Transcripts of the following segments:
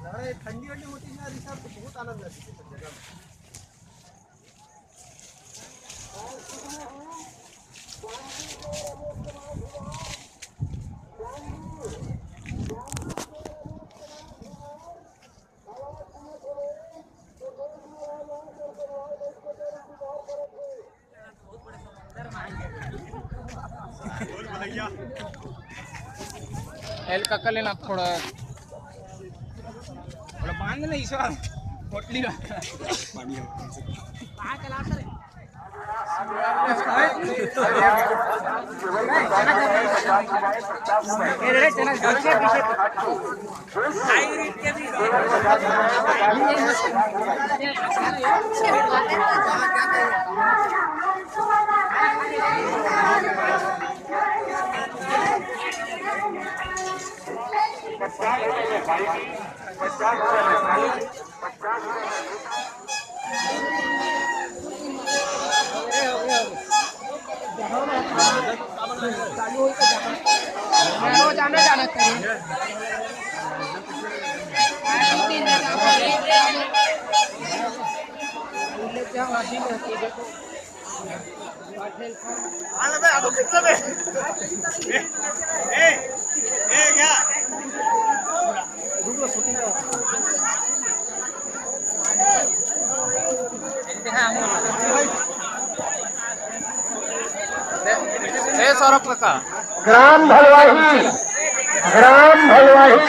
ठंडी वंडी होती है रिसर्च तो बहुत आनंद आती है सब जगह में। एल का लेना थोड़ा थोड़ा बांध ना इस बार पोटली जाना जाना चाहिए सौरभ का ग्राम भलवाही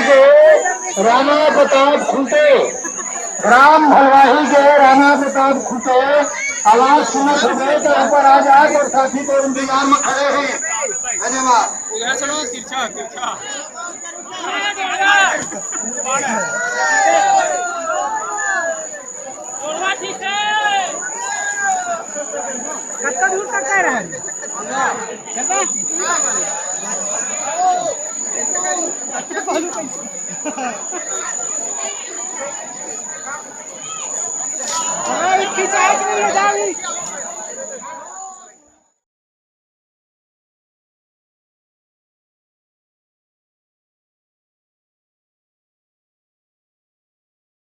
के राणा प्रताप खुंटे, ग्राम भलवाही के राणा प्रताप खुंटे आवाज सुनत हो गए तो यहाँ पर आ जाए और साथी को इंतजार में खड़े हैं। धन्यवाद। कितना दूर तक कह रहे हैं खिंचाई